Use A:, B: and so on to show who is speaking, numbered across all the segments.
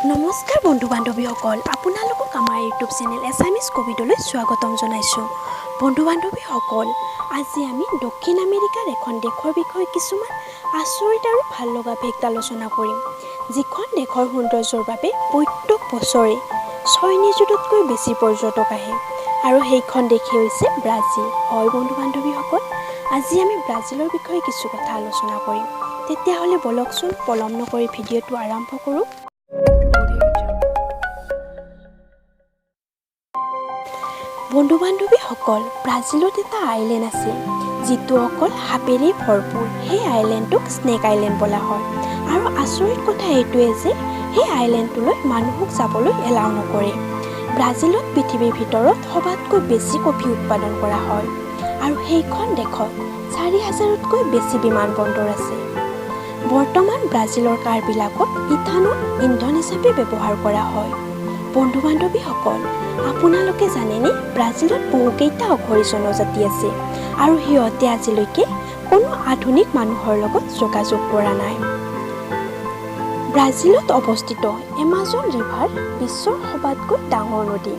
A: নমস্কাৰ বন্ধু বান্ধৱীসকল, আপোনালোকক আমাৰ ইউটিউব চেনেল এছামিজ কবিতালৈ স্বাগতম জনাইছোঁ। বন্ধু বান্ধৱীসকল, আজি আমি দক্ষিণ আমেৰিকাৰ এখন দেশৰ বিষয়ে কিছুমান আচৰিত আৰু ভাল লগা ফেক্ট আলোচনা কৰিম, যিখন দেশৰ সৌন্দৰ্যৰ বাবে প্ৰত্যেক বছৰে 6 নিযুততকৈ বেছি পৰ্যটক আহে আৰু সেইখন দেশে হৈছে ব্ৰাজিল। হয় বন্ধু বান্ধৱীসকল, আজি আমি ব্ৰাজিলৰ বিষয়ে কিছু কথা আলোচনা কৰিম। তেতিয়াহ'লে বলকচোন পলম নকৰি ভিডিঅ'টো আৰম্ভ কৰোঁ। বন্ধু বান্ধৱীসকল, ব্ৰাজিলত এটা আইলেণ্ড আছে যিটো অকল সাপেৰে ভৰপূৰ। সেই আইলেণ্ডটোক স্নেক আইলেণ্ড বোলা হয় আৰু আচৰিত কথা এইটোৱে যে সেই আইলেণ্ডটোলৈ মানুহক যাবলৈ এলাও নকৰে। ব্ৰাজিলত পৃথিৱীৰ ভিতৰত সবাতকৈ বেছি কফি উৎপাদন কৰা হয় আৰু সেইখন দেশত 4,000তকৈ বেছি বিমানবন্দৰ আছে। বৰ্তমান ব্ৰাজিলৰ কাৰবিলাকত ইথানল ইন্ধন হিচাপে ব্যৱহাৰ কৰা হয়। বন্ধু বান্ধৱীসকল, আপোনালোকে জানেনে ব্ৰাজিলত বহুকেইটা অঘৰী জনজাতি আছে আৰু সিহঁতে আজিলৈকে কোনো আধুনিক মানুহৰ লগত যোগাযোগ কৰা নাই। ব্ৰাজিলত অৱস্থিত এমাজন ৰিভাৰ বিশ্বৰ সবাতোকৈ ডাঙৰ নদী।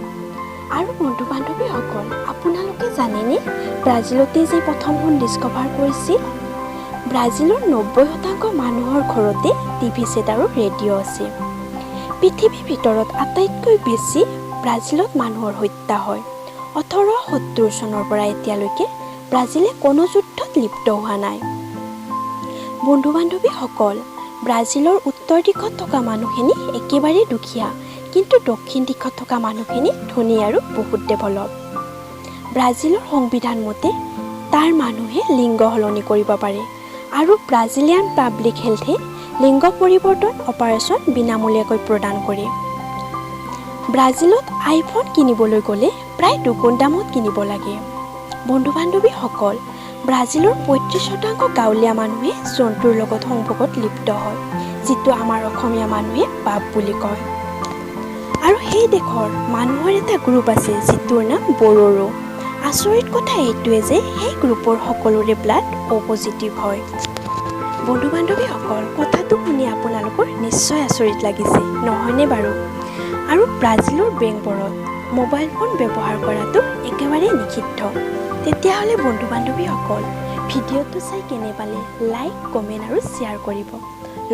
A: আৰু বন্ধু বান্ধৱীসকল, আপোনালোকে জানেনে ব্ৰাজিলতে যে প্ৰথম সোণ ডিস্কভাৰ কৰিছিল? ব্ৰাজিলৰ 90% মানুহৰ ঘৰতে টিভি ছেট আৰু ৰেডিঅ' আছে। পৃথিৱীৰ ভিতৰত আটাইতকৈ বেছি ব্ৰাজিলত মানুহৰ হত্যা হয়। 1870 চনৰ পৰা এতিয়ালৈকে ব্ৰাজিলে কোনো যুদ্ধত লিপ্ত হোৱা নাই। বন্ধু বান্ধৱীসকল, ব্ৰাজিলৰ উত্তৰ দিশত থকা মানুহখিনি একেবাৰে দুখীয়া, কিন্তু দক্ষিণ দিশত থকা মানুহখিনি ধনী আৰু বহুত ডেভেলপ। ব্ৰাজিলৰ সংবিধান মতে তাৰ মানুহে লিংগ সলনি কৰিব পাৰে আৰু ব্ৰাজিলিয়ান পাব্লিক হেল্থে লিংগ পৰিৱৰ্তন অপাৰেশ্যন বিনামূলীয়াকৈ প্ৰদান কৰে। ব্ৰাজিলত আইফোন কিনিবলৈ গ'লে প্ৰায় দুগুণ দামত কিনিব লাগে। বন্ধু বান্ধৱীসকল, ব্ৰাজিলৰ 35% গাঁৱলীয়া মানুহে জন্তুৰ লগত সংভোগত লিপ্ত হয়, যিটো আমাৰ অসমীয়া মানুহে পাপ বুলি কয়। আৰু সেই দেশৰ মানুহৰ এটা গ্ৰুপ আছে যিটোৰ নাম বড়ো। আচৰিত কথা এইটোৱে যে সেই গ্ৰুপৰ সকলোৰে ব্লাড অ' পজিটিভ হয়। বন্ধু বান্ধৱীসকল, কথাটো শুনি আপোনালোকৰ নিশ্চয় আচৰিত লাগিছে, নহয়নে বাৰু? আৰু ব্ৰাজিলৰ বেংকবোৰত মোবাইল ফোন ব্যৱহাৰ কৰাটো একেবাৰে নিষিদ্ধ। তেতিয়াহ'লে বন্ধু বান্ধৱীসকল, ভিডিঅ'টো চাই কেনে পালে লাইক, কমেণ্ট আৰু শ্বেয়াৰ কৰিব।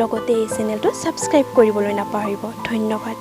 A: লগতে এই চেনেলটো ছাবস্ক্ৰাইব কৰিবলৈ নাপাহৰিব। ধন্যবাদ।